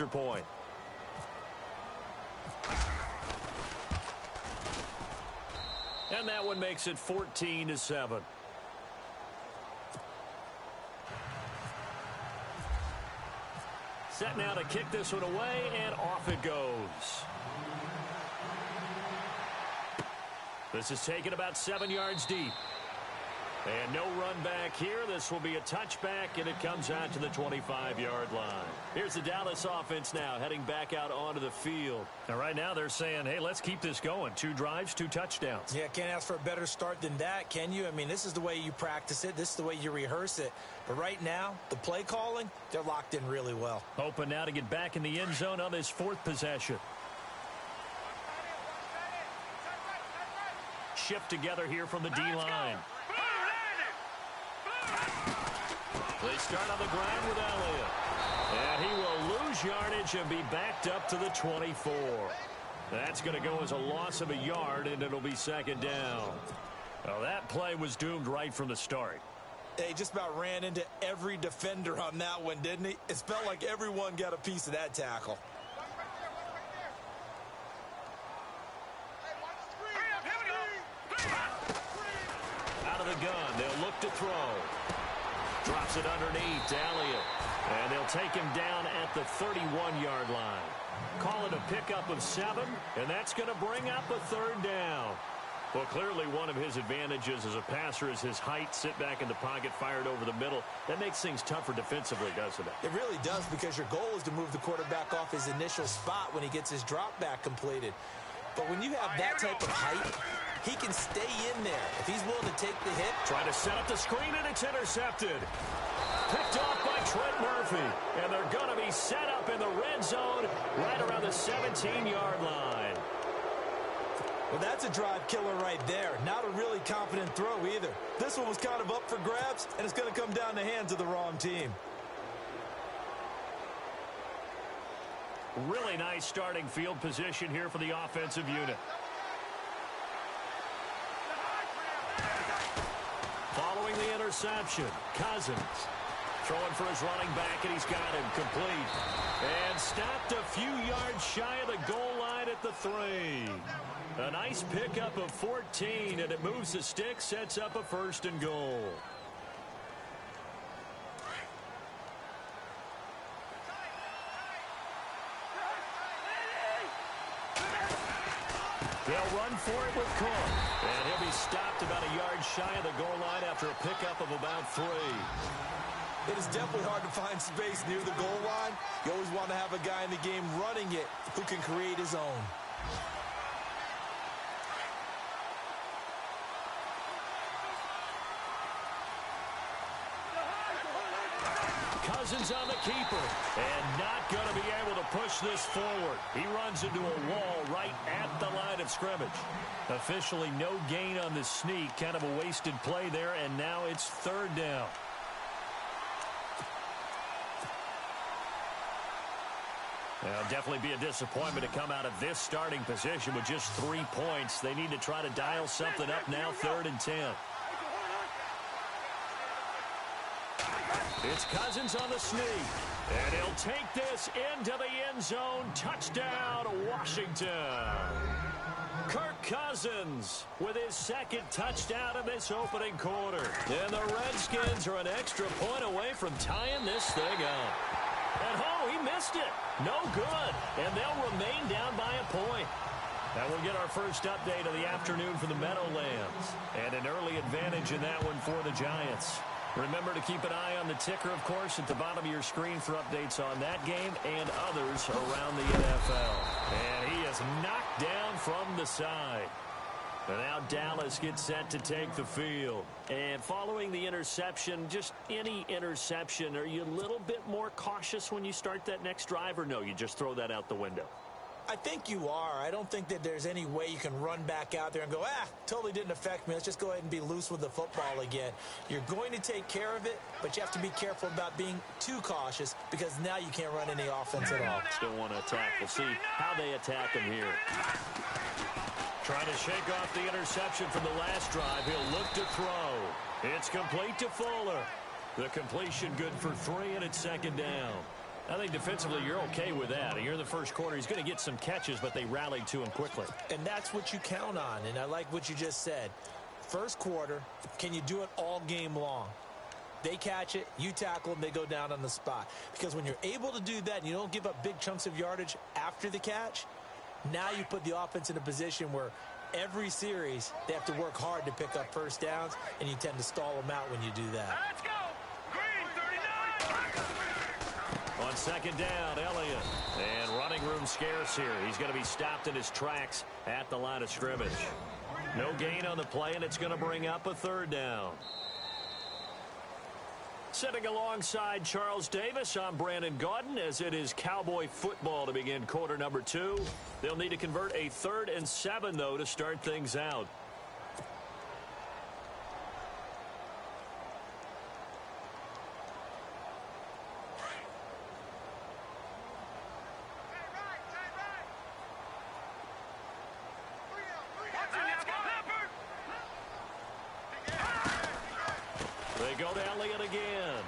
extra point. And that one makes it 14-7. Set now to kick this one away, and off it goes. This is taken about 7 yards deep. And no run back here. This will be a touchback, and it comes out to the 25-yard line. Here's the Dallas offense now heading back out onto the field. And right now they're saying, hey, let's keep this going. 2 drives, 2 touchdowns. Yeah, can't ask for a better start than that, can you? I mean, this is the way you practice it. This is the way you rehearse it. But right now, the play calling, they're locked in really well. Hoping now to get back in the end zone on this 4th possession. Shift together here from the D-line. They start on the ground with Elliott. And he will lose yardage and be backed up to the 24. That's going to go as a loss of a yard, and it'll be 2nd down. Well, that play was doomed right from the start. He just about ran into every defender on that one, didn't he? It felt like everyone got a piece of that tackle. Out of the gun, they'll look to throw. Drops it underneath to Elliott. And they'll take him down at the 31-yard line. Call it a pickup of 7, and that's going to bring up a 3rd down. Well, clearly one of his advantages as a passer is his height. Sit back in the pocket, fired over the middle. That makes things tougher defensively, doesn't it? It really does, because your goal is to move the quarterback off his initial spot when he gets his drop back completed. But when you have that type of height, he can stay in there if he's willing to take the hit. Trying to set up the screen, and it's intercepted. Picked off by Trent Murphy. And they're going to be set up in the red zone right around the 17-yard line. Well, that's a drive killer right there. Not a really confident throw either. This one was kind of up for grabs, and it's going to come down the hands of the wrong team. Really nice starting field position here for the offensive unit. Following the interception, Cousins throwing for his running back, and he's got him complete. And stopped a few yards shy of the goal line at the 3. A nice pickup of 14, and it moves the stick, sets up a 1st and goal. They'll run for it with Cook. And he'll be stopped about a yard shy of the goal line after a pickup of about 3. It is definitely hard to find space near the goal line. You always want to have a guy in the game running it who can create his own. Cousins on the keeper, and not going to be able to push this forward. He runs into a wall right at the line of scrimmage. Officially no gain on the sneak, kind of a wasted play there, and now it's 3rd down. It'll definitely be a disappointment to come out of this starting position with just 3 points. They need to try to dial something up now, 3rd and 10. It's Cousins on the sneak. And he'll take this into the end zone. Touchdown, Washington. Kirk Cousins with his 2nd touchdown in this opening quarter. And the Redskins are an extra point away from tying this thing up. And oh, he missed it. No good. And they'll remain down by a point. Now we'll get our first update of the afternoon for the Meadowlands. And an early advantage in that one for the Giants. Remember to keep an eye on the ticker, of course, at the bottom of your screen for updates on that game and others around the NFL. And he is knocked down from the side. And now Dallas gets set to take the field. And following the interception, just any interception, are you a little bit more cautious when you start that next drive, or no, you just throw that out the window? I think you are. I don't think that there's any way you can run back out there and go, totally didn't affect me. Let's just go ahead and be loose with the football again. You're going to take care of it, but you have to be careful about being too cautious, because now you can't run any offense at all. Still want to attack. We'll see how they attack him here. Trying to shake off the interception from the last drive. He'll look to throw. It's complete to Fuller. The completion good for 3, and it's 2nd down. I think defensively you're okay with that. You're in the first quarter. He's going to get some catches, but they rallied to him quickly. And that's what you count on, and I like what you just said. First quarter, can you do it all game long? They catch it, you tackle them, they go down on the spot. Because when you're able to do that and you don't give up big chunks of yardage after the catch, now you put the offense in a position where every series they have to work hard to pick up first downs, and you tend to stall them out when you do that. Let's go! Green, 39! On second down, Elliott. And running room scarce here. He's going to be stopped in his tracks at the line of scrimmage. No gain on the play, and it's going to bring up a third down. Sitting alongside Charles Davis, I'm Brandon Gaudin, as it is Cowboy football to begin quarter number 2. They'll need to convert a 3rd and 7, though, to start things out. They go to Elliott again.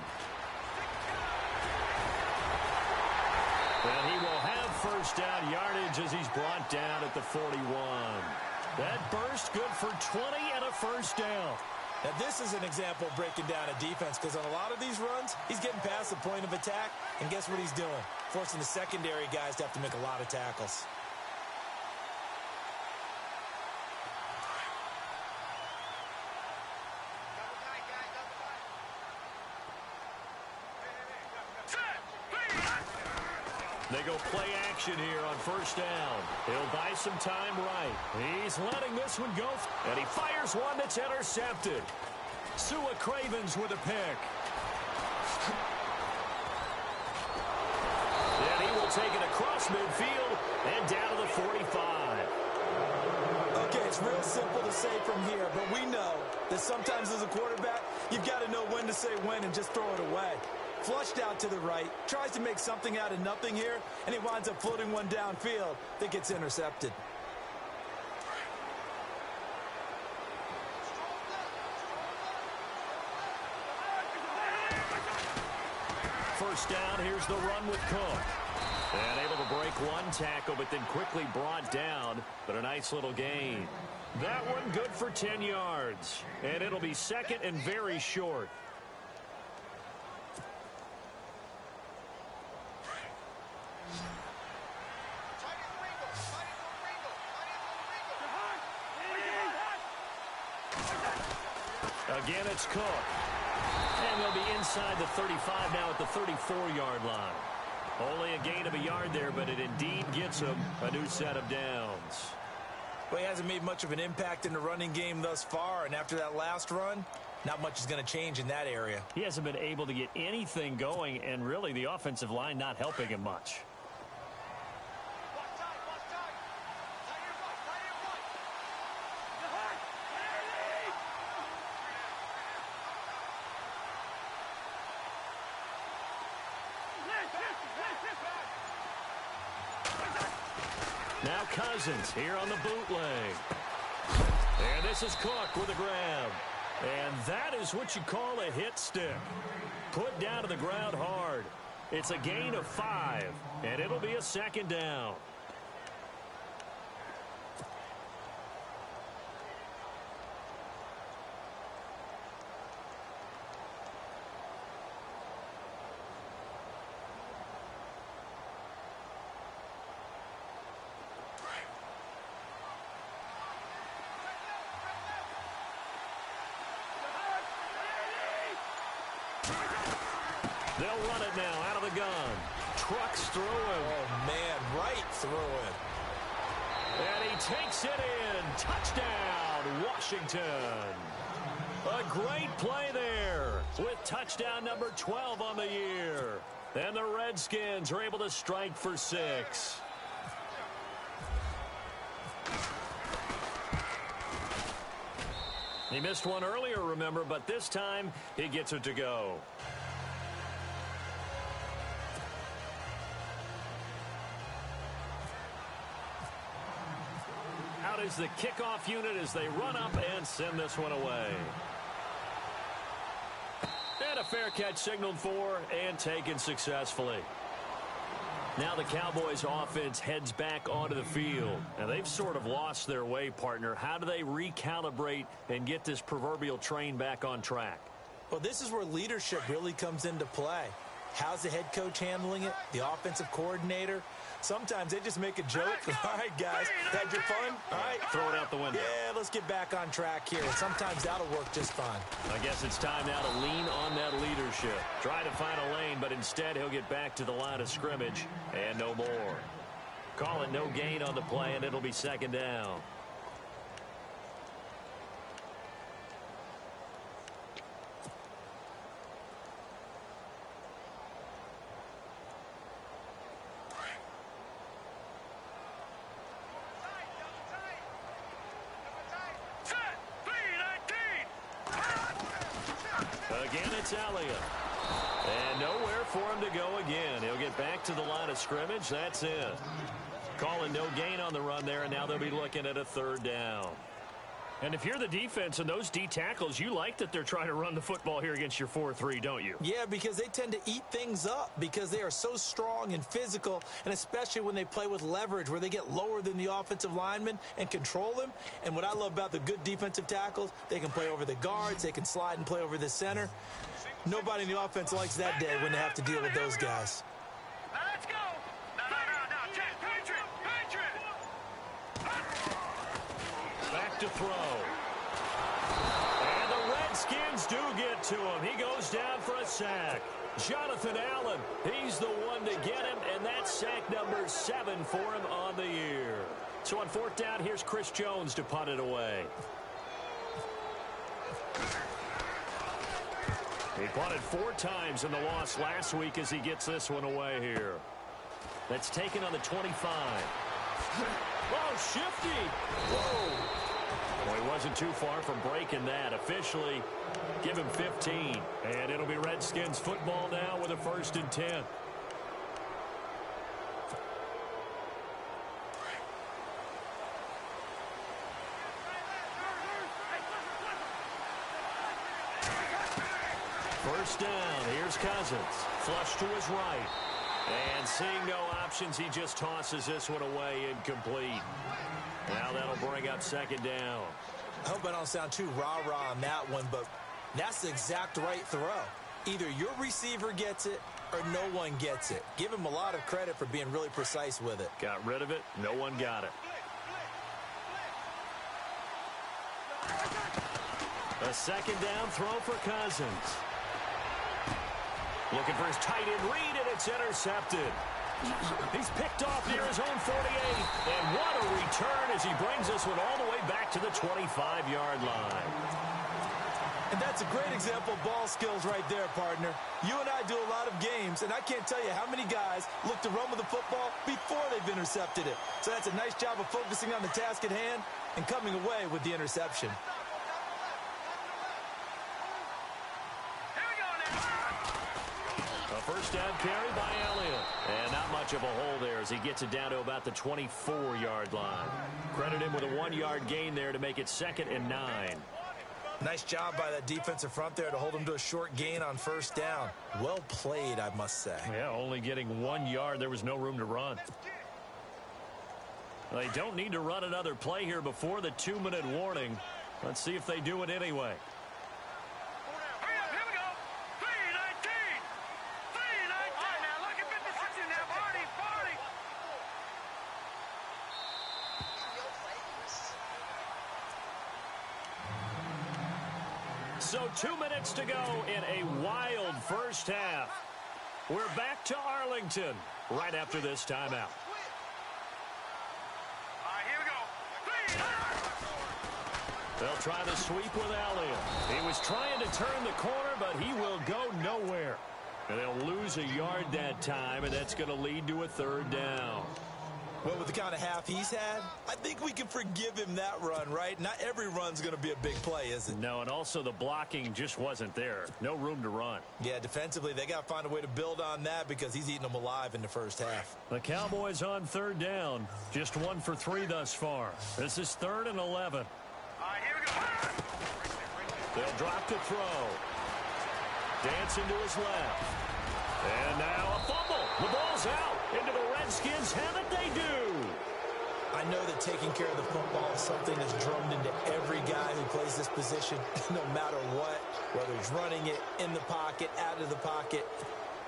And he will have first down yardage as he's brought down at the 41. That burst good for 20 and a first down. Now, this is an example of breaking down a defense, because on a lot of these runs, he's getting past the point of attack, and guess what he's doing? Forcing the secondary guys to have to make a lot of tackles. They go play action here on first down. He'll buy some time right. He's letting this one go, and he fires one that's intercepted. Sua Cravens with a pick. And he will take it across midfield and down to the 45. Okay, it's real simple to say from here, but we know that sometimes as a quarterback, you've got to know when to say when and just throw it away. Flushed out to the right, tries to make something out of nothing here, and he winds up floating one downfield that gets intercepted. First down, here's the run with Cook. And able to break one tackle, but then quickly brought down, but a nice little gain. That one good for 10 yards, and it'll be second and very short. Again, it's Cook. And they'll be inside the 35 now at the 34-yard line. Only a gain of a yard there, but it indeed gets him a new set of downs. Well, he hasn't made much of an impact in the running game thus far, and after that last run, not much is going to change in that area. He hasn't been able to get anything going, and really the offensive line not helping him much. Now Cousins here on the bootleg. And this is Cook with a grab. And that is what you call a hit stick. Put down to the ground hard. It's a gain of 5, and it'll be a second down. They'll run it now out of the gun. Trucks through him. Oh, man, right through him. And he takes it in. Touchdown, Washington. A great play there with touchdown number 12 on the year. And the Redskins are able to strike for 6. He missed one earlier, remember, but this time he gets it to go. Out is the kickoff unit as they run up and send this one away. And a fair catch signaled for and taken successfully. Now the Cowboys offense heads back onto the field. Now they've sort of lost their way, partner. How do they recalibrate and get this proverbial train back on track? Well, this is where leadership really comes into play. How's the head coach handling it? The offensive coordinator? Sometimes they just make a joke. All right, guys, had your fun? All right. Throw it out the window. Yeah, let's get back on track here. And sometimes that'll work just fine. I guess it's time now to lean on that leadership. Try to find a lane, but instead he'll get back to the line of scrimmage and no more. Call it no gain on the play, and it'll be second down. Again, it's Elliott. And nowhere for him to go again. He'll get back to the line of scrimmage. That's it. Calling no gain on the run there, and now they'll be looking at a third down. And if you're the defense and those D tackles, you like that they're trying to run the football here against your 4-3, don't you? Yeah, because they tend to eat things up because they are so strong and physical, and especially when they play with leverage where they get lower than the offensive linemen and control them. And what I love about the good defensive tackles, they can play over the guards, they can slide and play over the center. Nobody in the offense likes that day when they have to deal with those guys. Now let's go. No. Check. Patriot. Back to throw. And the Redskins do get to him. He goes down for a sack. Jonathan Allen, he's the one to get him, and that's sack number 7 for him on the year. So on fourth down, here's Chris Jones to punt it away. He punted 4 times in the loss last week as he gets this one away here. That's taken on the 25. Oh, shifty. Whoa. Well, he wasn't too far from breaking that. Officially, give him 15. And it'll be Redskins football now with a 1st and 10. First down, here's Cousins. Flush to his right. And seeing no options, he just tosses this one away incomplete. Now that'll bring up second down. I hope I don't sound too rah-rah on that one, but that's the exact right throw. Either your receiver gets it or no one gets it. Give him a lot of credit for being really precise with it. Got rid of it. No one got it. A second down throw for Cousins. Looking for his tight end read, and it's intercepted. He's picked off near his own 48. And what a return as he brings this one all the way back to the 25-yard line. And that's a great example of ball skills right there, partner. You and I do a lot of games, and I can't tell you how many guys look to run with the football before they've intercepted it. So that's a nice job of focusing on the task at hand and coming away with the interception. First down carry by Elliott. And not much of a hole there as he gets it down to about the 24-yard line. Credit him with a 1-yard gain there to make it 2nd and 9. Nice job by that defensive front there to hold him to a short gain on first down. Well played, I must say. Yeah, only getting 1 yard. There was no room to run. They don't need to run another play here before the 2-minute warning. Let's see if they do it anyway. So 2 minutes to go in a wild first half. We're back to Arlington right after this timeout. Here we go. They'll try the sweep with Elliott. He was trying to turn the corner, but he will go nowhere. And they'll lose a yard that time, and that's going to lead to a 3rd down. Well, with the kind of half he's had, I think we can forgive him that run, right? Not every run's going to be a big play, is it? No, and also the blocking just wasn't there. No room to run. Yeah, defensively, they got to find a way to build on that because he's eating them alive in the first half. The Cowboys on 3rd down. Just 1 for 3 thus far. This is 3rd and 11. Here we go. They'll drop to throw. Dancing to his left. And now a fumble. The ball's out. Into the Redskins' hand that they do. I know that taking care of the football is something that's drummed into every guy who plays this position, no matter what, whether he's running it, in the pocket, out of the pocket.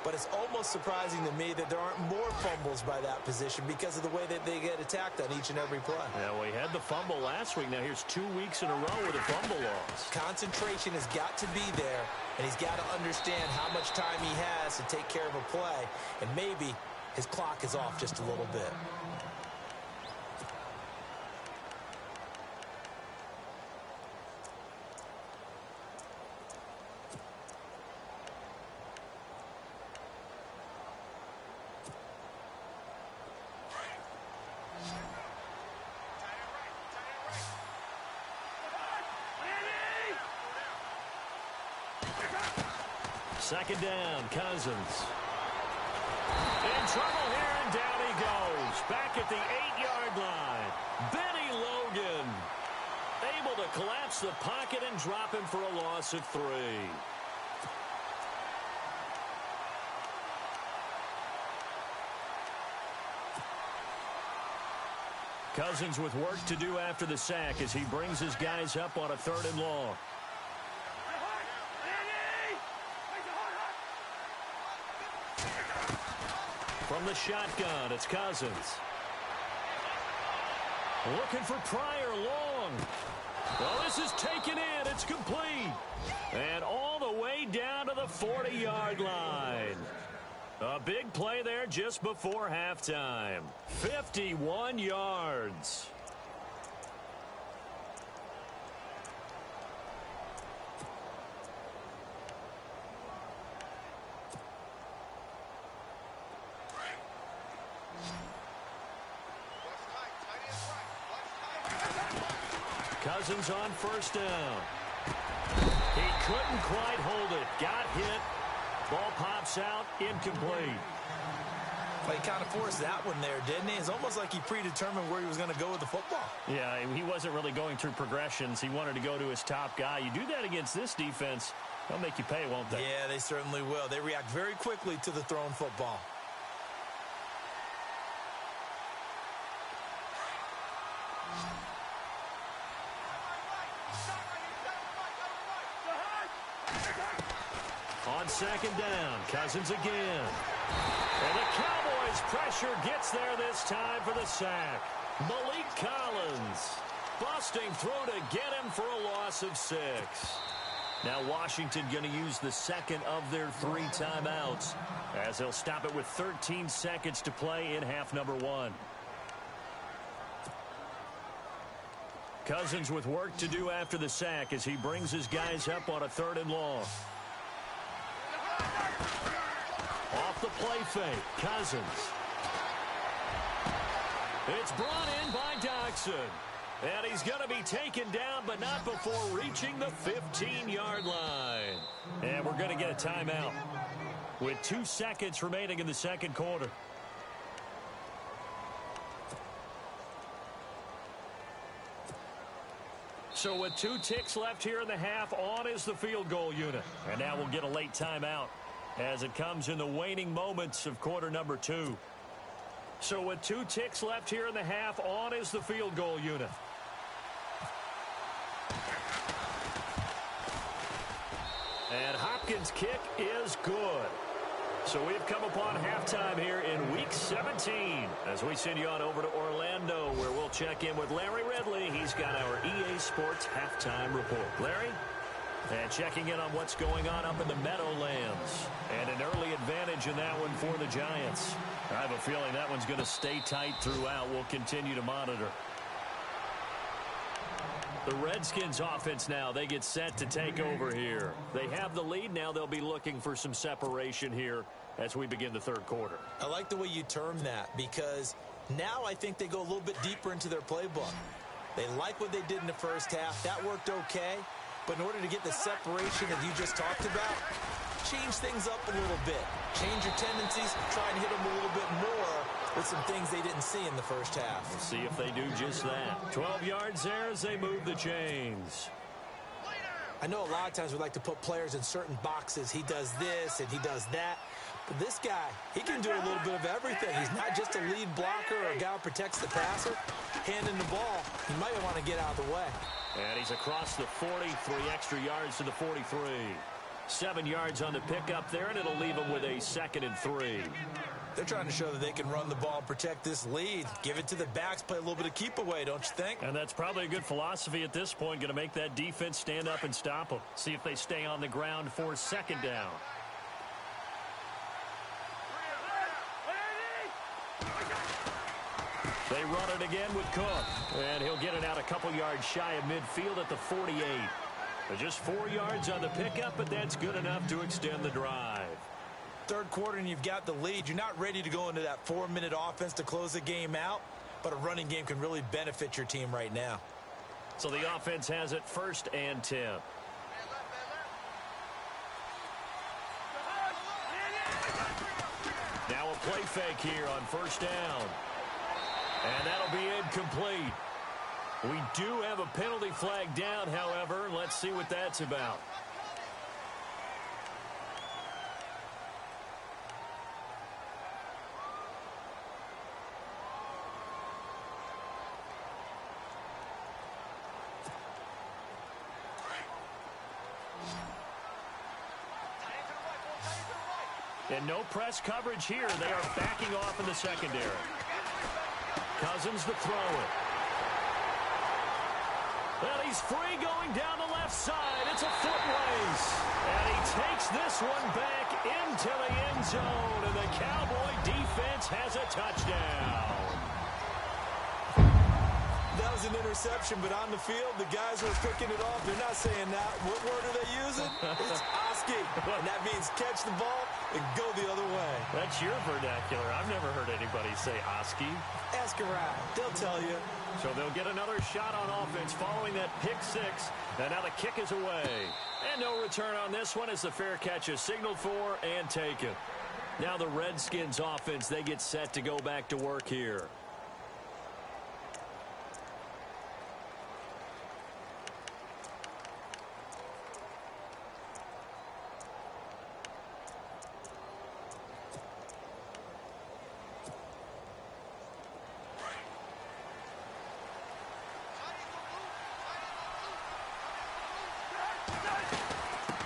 But it's almost surprising to me that there aren't more fumbles by that position because of the way that they get attacked on each and every play. Yeah, we had the fumble last week. Now here's 2 weeks in a row with a fumble loss. Concentration has got to be there, and he's got to understand how much time he has to take care of a play, and maybe his clock is off just a little bit. Second down, Cousins. In trouble here, and down he goes. Back at the 8-yard line. Benny Logan able to collapse the pocket and drop him for a loss of 3. Cousins with work to do after the sack as he brings his guys up on a 3rd and long. From the shotgun, it's Cousins. Looking for Pryor long. Well, this is taken in. It's complete. And all the way down to the 40-yard line. A big play there just before halftime. 51 yards. Cousins on 1st down. He couldn't quite hold it. Got hit. Ball pops out. Incomplete. Well, he kind of forced that one there, didn't he? It's almost like he predetermined where he was going to go with the football. Yeah, he wasn't really going through progressions. He wanted to go to his top guy. You do that against this defense, they'll make you pay, won't they? Yeah, they certainly will. They react very quickly to the thrown football. On 2nd down, Cousins again. And the Cowboys' pressure gets there this time for the sack. Malik Collins busting through to get him for a loss of 6. Now Washington going to use the 2nd of their 3 timeouts as they'll stop it with 13 seconds to play in half number 1. Cousins with work to do after the sack as he brings his guys up on a 3rd and long. Off the play fake, Cousins. It's brought in by Doxson. And he's going to be taken down, but not before reaching the 15-yard line. And we're going to get a timeout with 2 seconds remaining in the 2nd quarter. So with 2 ticks left here in the half, on is the field goal unit. And now we'll get a late timeout as it comes in the waning moments of quarter number 2. So with 2 ticks left here in the half, on is the field goal unit. And Hopkins' kick is good. So we've come upon halftime here in Week 17 as we send you on over to Orlando, where we'll check in with Larry Ridley. He's got our EA Sports halftime report. Larry? And checking in on what's going on up in the Meadowlands. And an early advantage in that one for the Giants. I have a feeling that one's going to stay tight throughout. We'll continue to monitor. The Redskins offense now, they get set to take over here. They have the lead. Now they'll be looking for some separation here as we begin the 3rd quarter. I like the way you term that because now I think they go a little bit deeper into their playbook. They like what they did in the 1st half. That worked okay. But in order to get the separation that you just talked about, change things up a little bit. Change your tendencies, try and hit them a little bit more with some things they didn't see in the 1st half. We'll see if they do just that. 12 yards there as they move the chains. I know a lot of times we like to put players in certain boxes. He does this and he does that. But this guy, he can do a little bit of everything. He's not just a lead blocker or a guy who protects the passer. Handing the ball, he might want to get out of the way. And he's across the 40, 3 extra yards to the 43. 7 yards on the pickup there, and it'll leave him with a 2nd and 3. They're trying to show that they can run the ball and protect this lead. Give it to the backs, play a little bit of keep away, don't you think? And that's probably a good philosophy at this point, going to make that defense stand up and stop them. See if they stay on the ground for 2nd down. They run it again with Cook, and he'll get it out a couple yards shy of midfield at the 48. But just 4 yards on the pickup, but that's good enough to extend the drive. Third quarter and you've got the lead. You're not ready to go into that 4-minute offense to close the game out, but a running game can really benefit your team right now. So the offense has it 1st and 10. Now a play fake here on 1st down. And that'll be incomplete. We do have a penalty flag down, however. Let's see what that's about. And no press coverage here. They are backing off in the secondary. Cousins to throw it. Well, he's free going down the left side. It's a foot race. And he takes this one back into the end zone. And the Cowboy defense has a touchdown. That was an interception, but on the field, the guys who are picking it off, they're not saying that. What word are they using? It's Oski. And that means catch the ball and go the other way. That's your vernacular. I've never heard anybody say Oski. Ask around. They'll tell you. So they'll get another shot on offense following that pick 6. And now the kick is away. And no return on this one as the fair catch is signaled for and taken. Now the Redskins offense, they get set to go back to work here.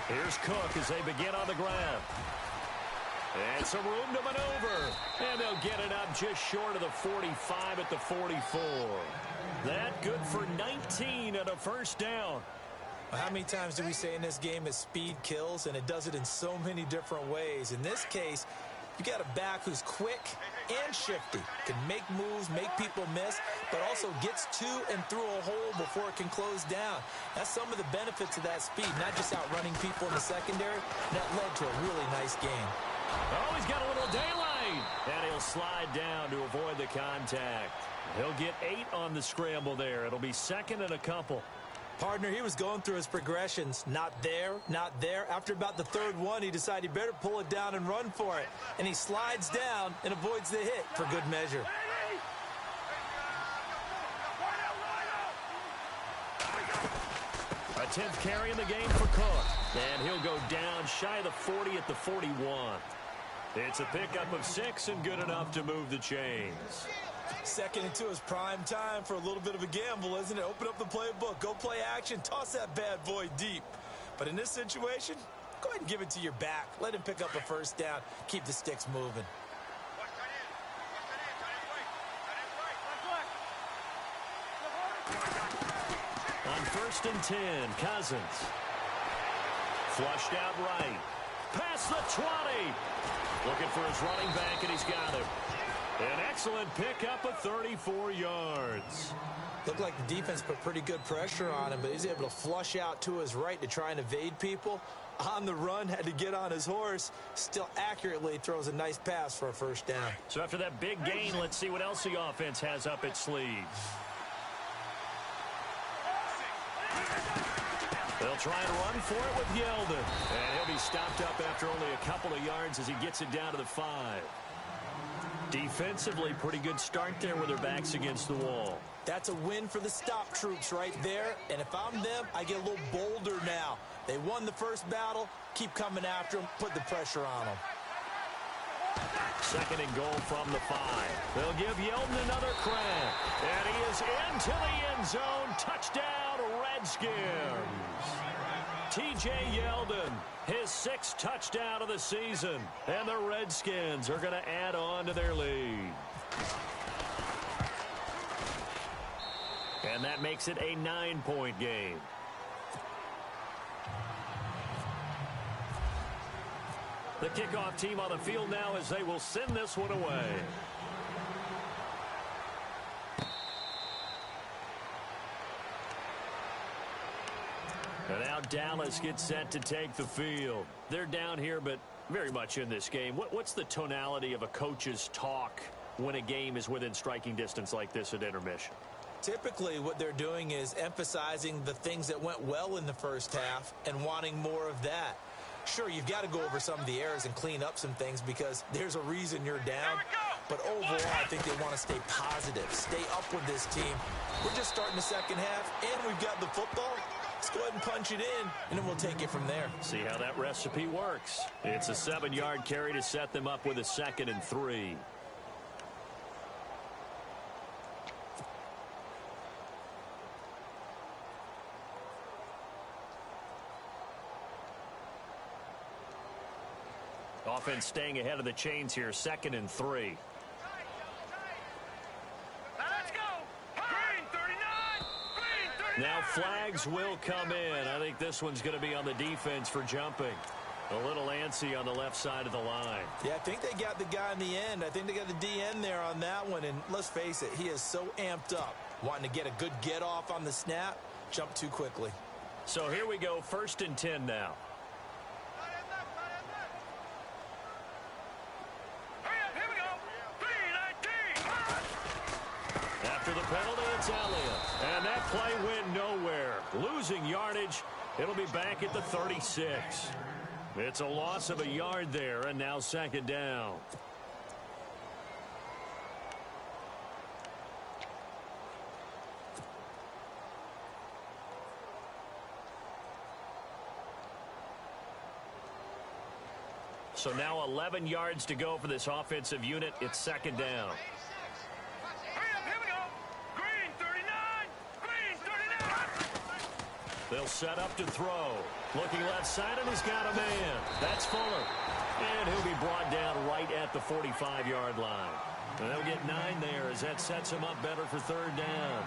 Here's Cook as they begin on the ground. And some room to maneuver. And they'll get it up just short of the 45 at the 44. That good for 19 at a 1st down. How many times do we say in this game that speed kills, and it does it in so many different ways? In this case, you got a back who's quick and shifty, can make moves, make people miss, but also gets to and through a hole before it can close down. That's some of the benefits of that speed, not just outrunning people in the secondary. That led to a really nice game. Oh, he's got a little daylight. And he'll slide down to avoid the contact. He'll get 8 on the scramble there. It'll be 2nd and a couple. Partner, he was going through his progressions. Not there, not there. After about the 3rd one, he decided he better pull it down and run for it. And he slides down and avoids the hit for good measure. A 10th carry in the game for Cook. And he'll go down shy of the 40 at the 41. It's a pickup of 6 and good enough to move the chains. 2nd and 2 is prime time for a little bit of a gamble, isn't it? Open up the playbook, go play action, toss that bad boy deep. But in this situation, go ahead and give it to your back. Let him pick up a 1st down. Keep the sticks moving. On 1st and 10, Cousins. Flushed out right. Past the 20. Looking for his running back, and he's got him. An excellent pickup of 34 yards. Looked like the defense put pretty good pressure on him, but he's able to flush out to his right to try and evade people. On the run, had to get on his horse. Still accurately throws a nice pass for a 1st down. So after that big gain, let's see what else the offense has up its sleeves. They'll try and run for it with Yeldon. And he'll be stopped up after only a couple of yards as he gets it down to the 5. Defensively, pretty good start there with their backs against the wall. That's a win for the stop troops right there. And if I'm them, I get a little bolder now. They won the first battle. Keep coming after them. Put the pressure on them. Second and goal from the 5. They'll give Yeldon another crack. And he is into the end zone. Touchdown, Redskins. T.J. Yeldon, his 6th touchdown of the season. And the Redskins are going to add on to their lead. And that makes it a 9-point game. The kickoff team on the field now as they will send this one away. And now Dallas gets set to take the field. They're down here, but very much in this game. What's the tonality of a coach's talk when a game is within striking distance like this at intermission? Typically, what they're doing is emphasizing the things that went well in the first half and wanting more of that. Sure, you've got to go over some of the errors and clean up some things because there's a reason you're down. But overall, I think they want to stay positive, stay up with this team. We're just starting the second half, and we've got the football. Let's go ahead and punch it in, and then we'll take it from there. See how that recipe works. It's a 7-yard carry to set them up with a 2nd and 3. Offense staying ahead of the chains here, 2nd and 3. Let's go. Green 39. Green 39. Now flags will come in. I think this one's going to be on the defense for jumping. A little antsy on the left side of the line. Yeah, I think they got the guy in the end. I think they got the DN there on that one. And let's face it, he is so amped up, wanting to get a good get off on the snap, jump too quickly. So here we go, 1st and 10 now. After the penalty, it's Elliott. And that play went nowhere. Losing yardage. It'll be back at the 36. It's a loss of a yard there, and now 2nd down. So now 11 yards to go for this offensive unit. It's 2nd down. They'll set up to throw. Looking left side, and he's got a man. That's Fuller. And he'll be brought down right at the 45-yard line. And they'll get 9 there as that sets him up better for 3rd down.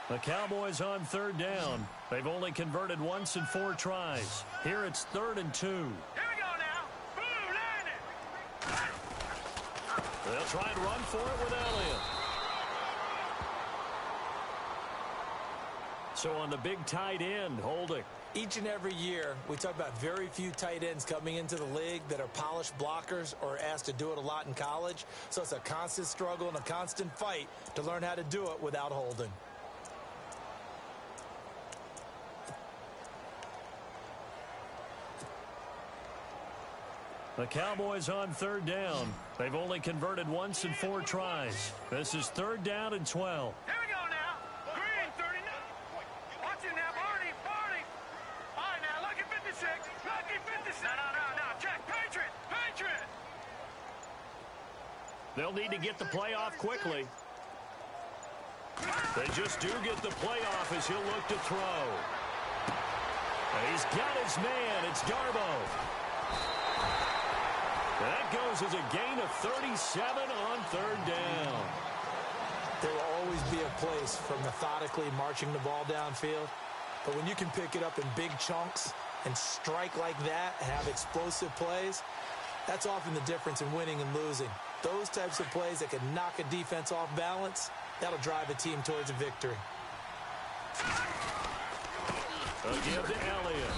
The Cowboys on 3rd down. They've only converted once in 4 tries. Here it's 3rd and 2. Here we go now. Blue landing. They'll try and run for it with Elliott. So on the big tight end, holding. Each and every year, we talk about very few tight ends coming into the league that are polished blockers or asked to do it a lot in college. So it's a constant struggle and a constant fight to learn how to do it without holding. The Cowboys on 3rd down. They've only converted once in 4 tries. This is 3rd down and 12. Here we go now. Green 39. Watch it now, Barney. All right, now, lucky 56. Lucky 56. No. Check. Patriot. They'll need to get the play off quickly. They just do get the play off as he'll look to throw. And he's got his man. It's Darboh. That goes as a gain of 37 on 3rd down. There will always be a place for methodically marching the ball downfield. But when you can pick it up in big chunks and strike like that, have explosive plays, that's often the difference in winning and losing. Those types of plays that can knock a defense off balance, that'll drive a team towards a victory. A give to Elliott.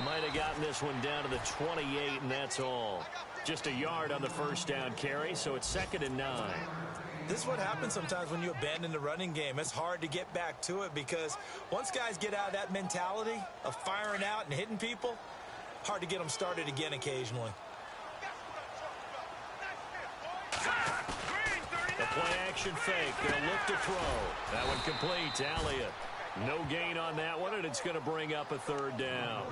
Might have gotten this one down to the 28, and that's all. Just a yard on the 1st down carry, so it's 2nd and 9. This is what happens sometimes when you abandon the running game. It's hard to get back to it because once guys get out of that mentality of firing out and hitting people, hard to get them started again occasionally. The play-action fake. They'll look to throw. That one complete to Elliott. No gain on that one, and it's going to bring up a third down.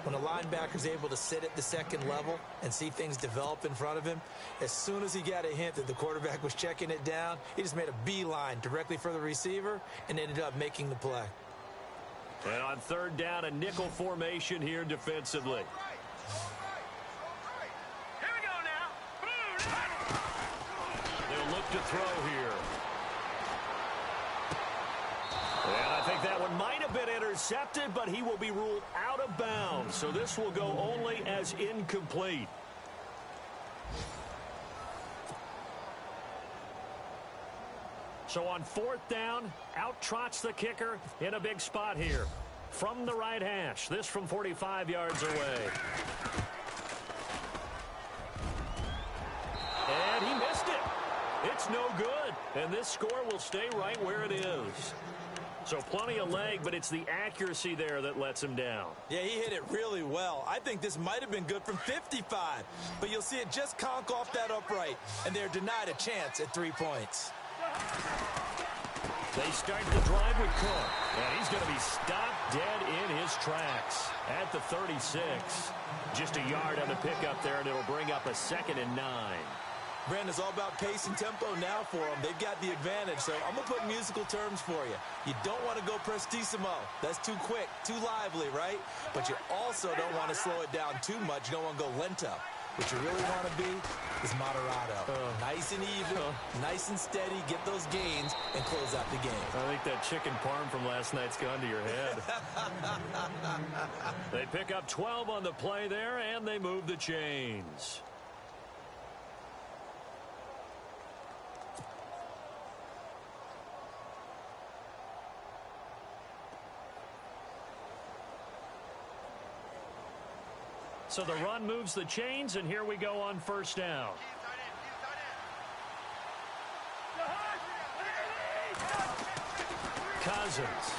When a linebacker's able to sit at the second level and see things develop in front of him, as soon as he got a hint that the quarterback was checking it down, he just made a beeline directly for the receiver and ended up making the play. And on third down, a nickel formation here defensively. Here we go now. They'll look to throw here. And I think that one might have been intercepted, but he will be ruled out of bounds. So this will go only as incomplete. So on fourth down, out trots the kicker in a big spot here. From the right hash, this from 45 yards away. And he missed it. It's no good. And this score will stay right where it is. So plenty of leg, but it's the accuracy there that lets him down. Yeah, he hit it really well. I think this might have been good from 55. But you'll see it just conk off that upright, and they're denied a chance at 3 points. They start the drive with Cook. And he's going to be stopped dead in his tracks at the 36. Just a yard on the pickup there, and it'll bring up a 2nd and 9. Brandon, it's all about pace and tempo now for them. They've got the advantage, so I'm going to put musical terms for you. You don't want to go prestissimo. That's too quick, too lively, right? But you also don't want to slow it down too much. You don't want to go lento. What you really want to be is moderato. Nice and even, nice and steady, get those gains, and close out the game. I think that chicken parm from last night's gone to your head. They pick up 12 on the play there, and they move the chains. So the run moves the chains, and here we go on first down. Cousins.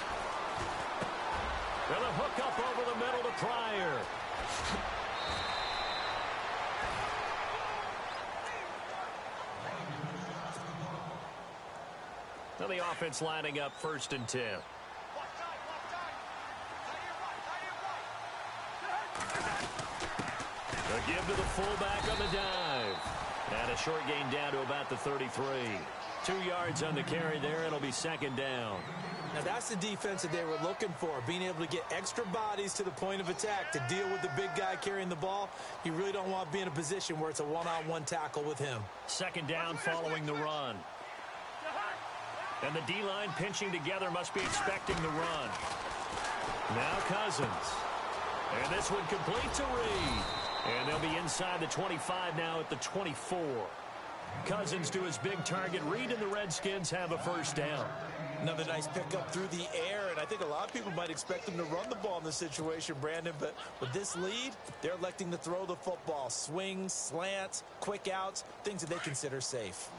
With a hook up over the middle to Pryor. Now the offense lining up 1st and 10. A give to the fullback on the dive. And a short gain down to about the 33. 2 yards on the carry there. It'll be 2nd down. Now that's the defense that they were looking for, being able to get extra bodies to the point of attack to deal with the big guy carrying the ball. You really don't want to be in a position where it's a one-on-one tackle with him. 2nd down following the run. And the D-line pinching together must be expecting the run. Now Cousins. And this one complete to Reed. And they'll be inside the 25 now at the 24. Cousins to his big target. Reed and the Redskins have a 1st down. Another nice pickup through the air, and I think a lot of people might expect them to run the ball in this situation, Brandon, but with this lead, they're electing to throw the football. Swings, slants, quick outs, things that they consider safe.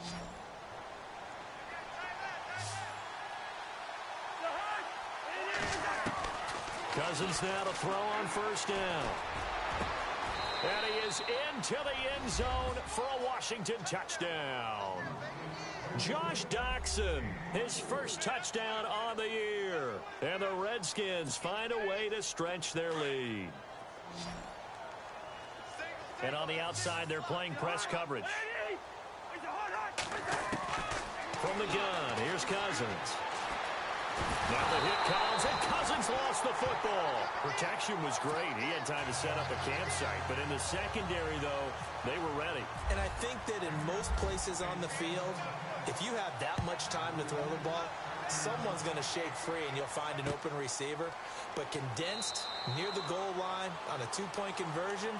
Cousins now to throw on 1st down. And he is into the end zone for a Washington touchdown. Josh Doxson, his first touchdown on the year. And the Redskins find a way to stretch their lead. And on the outside, they're playing press coverage. From the gun, here's Cousins. Now the hit comes, and Cousins lost the football. Protection was great. He had time to set up a campsite. But in the secondary, though, they were ready. And I think that in most places on the field, if you have that much time to throw the ball, someone's going to shake free and you'll find an open receiver. But condensed near the goal line on a 2-point conversion,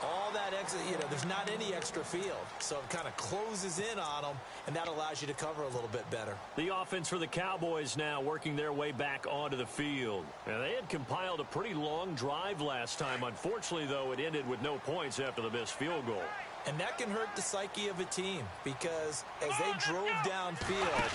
all that extra, there's not any extra field. So it kind of closes in on them, and that allows you to cover a little bit better. The offense for the Cowboys now working their way back onto the field. And they had compiled a pretty long drive last time. Unfortunately, though, it ended with no points after the missed field goal. And that can hurt the psyche of a team because as they drove downfield,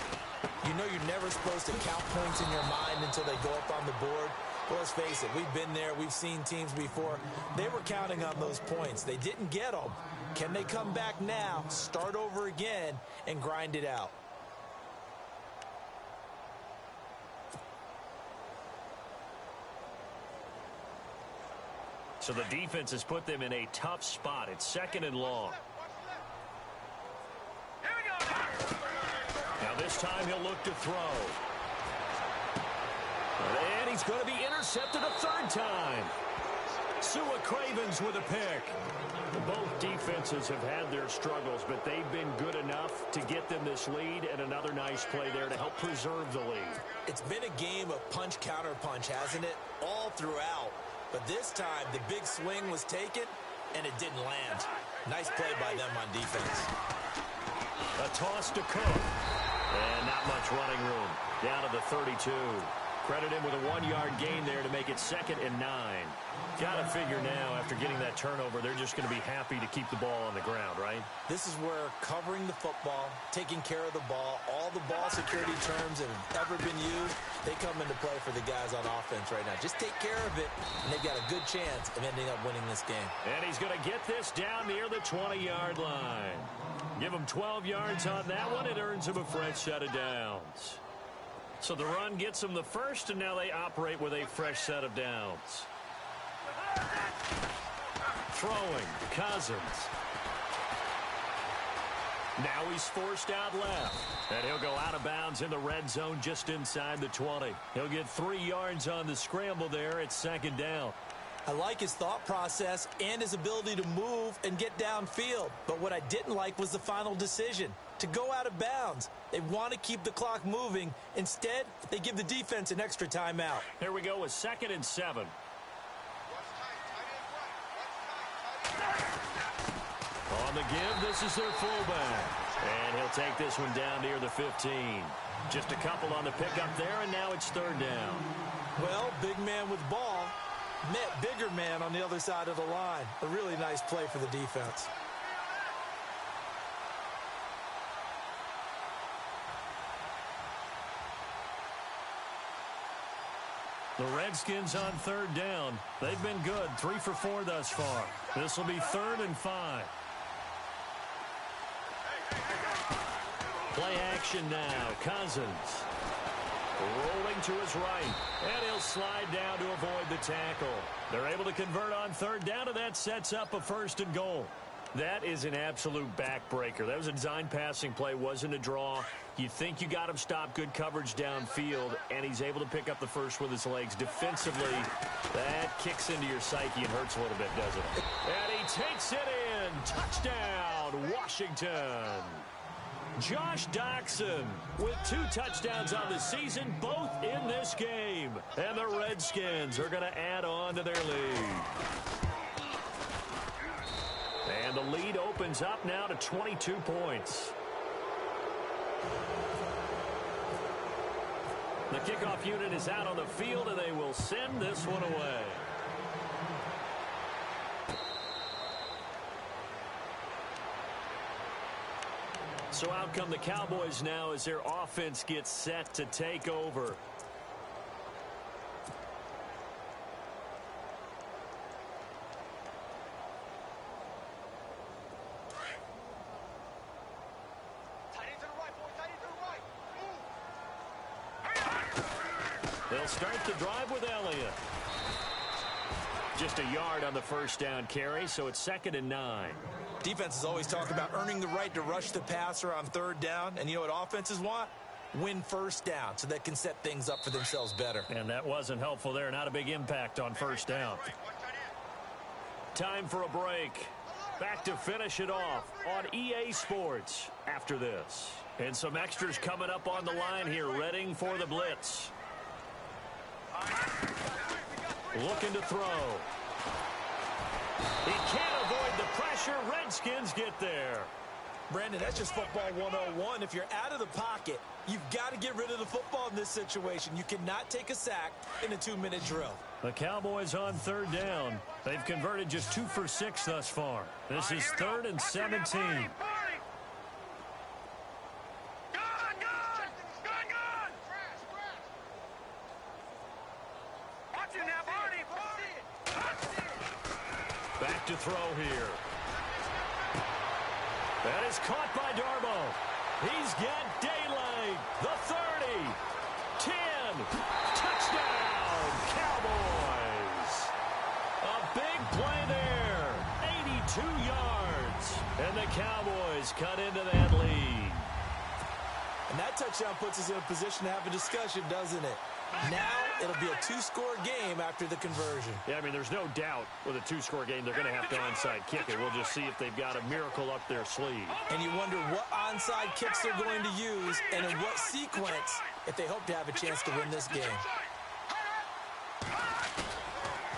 you're never supposed to count points in your mind until they go up on the board. Well, let's face it, we've been there. We've seen teams before. They were counting on those points. They didn't get them. Can they come back now, start over again, and grind it out? So the defense has put them in a tough spot. It's 2nd and long. Here we go. Now this time he'll look to throw. And he's going to be intercepted a 3rd time. Cravens with a pick. Both defenses have had their struggles, but they've been good enough to get them this lead, and another nice play there to help preserve the lead. It's been a game of punch-counter-punch, hasn't it? All throughout. But this time, the big swing was taken, and it didn't land. Nice play by them on defense. A toss to Cook. And not much running room. Down to the 32. Credit him with a 1-yard gain there to make it 2nd and 9. Got to figure now, after getting that turnover, they're just going to be happy to keep the ball on the ground, right? This is where covering the football, taking care of the ball, all the ball security terms that have ever been used, they come into play for the guys on offense right now. Just take care of it, and they've got a good chance of ending up winning this game. And he's going to get this down near the 20-yard line. Give him 12 yards on that one. It earns him a fresh set of downs. So the run gets them the first, and now they operate with a fresh set of downs. Throwing, Cousins. Now he's forced out left. And he'll go out of bounds in the red zone just inside the 20. He'll get 3 yards on the scramble there. It's 2nd down. I like his thought process and his ability to move and get downfield. But what I didn't like was the final decision, to go out of bounds. They want to keep the clock moving. Instead, they give the defense an extra timeout. Here we go with 2nd and 7. On the give, this is their fullback. And he'll take this one down near the 15. Just a couple on the pickup there, and now it's 3rd down. Well, big man with ball met bigger man on the other side of the line. A really nice play for the defense. The Redskins on 3rd down. They've been good, 3 for 4 thus far. This will be 3rd and 5. Play action now. Cousins rolling to his right, and he'll slide down to avoid the tackle. They're able to convert on 3rd down, and that sets up a 1st and goal. That is an absolute backbreaker. That was a design passing play, wasn't a draw. You think you got him stopped, good coverage downfield, and he's able to pick up the first with his legs. Defensively, that kicks into your psyche and hurts a little bit, doesn't it? And he takes it in. Touchdown, Washington. Josh Doxson with 2 touchdowns on the season, both in this game. And the Redskins are going to add on to their lead. And the lead opens up now to 22 points. The kickoff unit is out on the field, and they will send this one away. So out come the Cowboys now as their offense gets set to take over. They'll start the drive with Elliott. Just a yard on the 1st down carry, so it's 2nd and 9. Defenses always talk about earning the right to rush the passer on 3rd down. And you know what offenses want? Win 1st down so they can set things up for themselves better. And that wasn't helpful there. Not a big impact on 1st down. Time for a break. Back to finish it off on EA Sports after this. And some extras coming up on the line here, readying for the blitz. Looking to throw. He can't avoid the pressure. Redskins get there. Brandon, that's just football 101. If you're out of the pocket, you've got to get rid of the football in this situation. You cannot take a sack in a 2-minute drill. The Cowboys on 3rd down. They've converted just 2 for 6 thus far. This is 3rd and 17. Watch it throw here. That is caught by Darbo. He's got daylight. The 30. 10. Touchdown, Cowboys. A big play there. 82 yards. And the Cowboys cut into that lead. And that touchdown puts us in a position to have a discussion, doesn't it? Now it'll be a two-score game after the conversion. Yeah, I mean, there's no doubt with a two-score game they're going to have to onside kick it. We'll just see if they've got a miracle up their sleeve. And you wonder what onside kicks they're going to use and in what sequence if they hope to have a chance to win this game.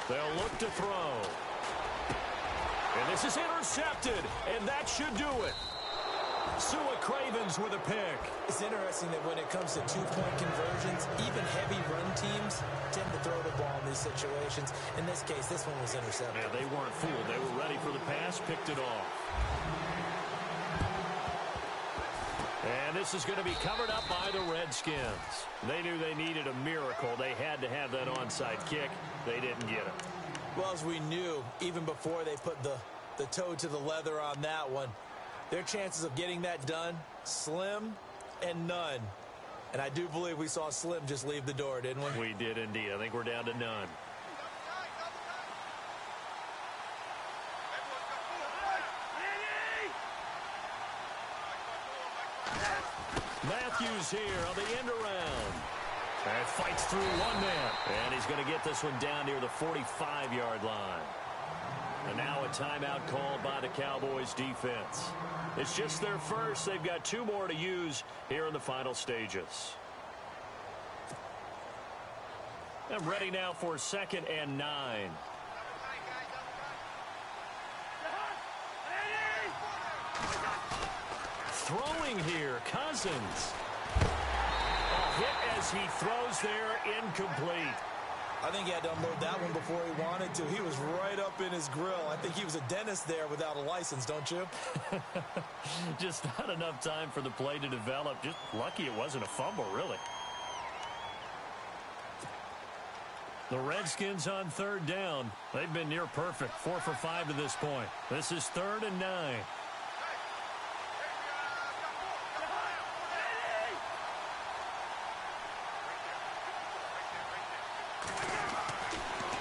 They'll look to throw. And this is intercepted, and that should do it. Cravens with a pick. It's interesting that when it comes to two-point conversions, even heavy run teams tend to throw the ball in these situations. In this case, this one was intercepted. Yeah, they weren't fooled. They were ready for the pass, picked it off. And this is going to be covered up by the Redskins. They knew they needed a miracle. They had to have that onside kick. They didn't get it. Well, as we knew, even before they put the toe to the leather on that one, their chances of getting that done, slim and none. And I do believe we saw Slim just leave the door, didn't we? We did indeed. I think we're down to none. Matthews here on the end around. And fights through one man. And he's going to get this one down near the 45-yard line. And now a timeout called by the Cowboys defense. It's just their first. They've got two more to use here in the final stages. And ready now for 2nd and 9. Throwing here, Cousins. A hit as he throws there, incomplete. I think he had to unload that one before he wanted to. He was right up in his grill. I think he was a dentist there without a license, don't you? Just not enough time for the play to develop. Just lucky it wasn't a fumble, really. The Redskins on 3rd down. They've been near perfect. 4 for 5 to this point. This is 3rd and 9.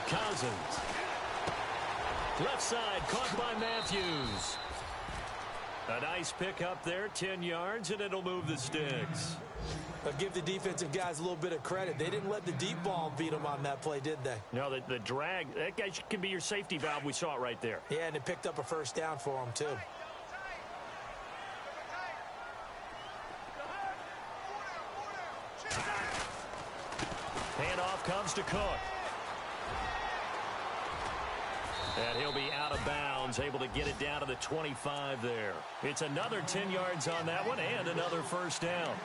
Cousins. Left side, caught by Matthews. A nice pick up there, 10 yards, and it'll move the sticks. But give the defensive guys a little bit of credit. They didn't let the deep ball beat them on that play, did they? No, the drag, that guy can be your safety valve. We saw it right there. Yeah, and it picked up a first down for them, too. Handoff comes to Cook. And he'll be out of bounds, able to get it down to the 25 there. It's another 10 yards on that one and another first down.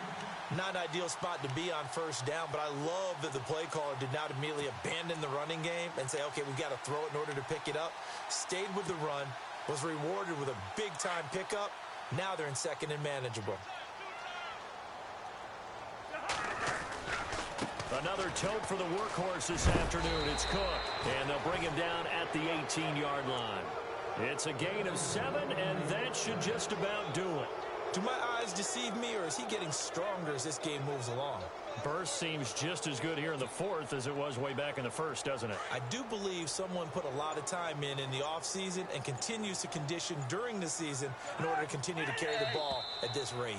Not an ideal spot to be on first down, but I love that the play caller did not immediately abandon the running game and say, okay, we've got to throw it in order to pick it up. Stayed with the run, was rewarded with a big-time pickup. Now they're in 2nd and manageable. Another tote for the workhorse this afternoon. It's Cook, and they'll bring him down at the 18-yard line. It's a gain of 7, and that should just about do it. Do my eyes deceive me, or is he getting stronger as this game moves along? Burst seems just as good here in the 4th as it was way back in the 1st, doesn't it? I do believe someone put a lot of time in the offseason and continues to condition during the season in order to continue to carry the ball at this rate.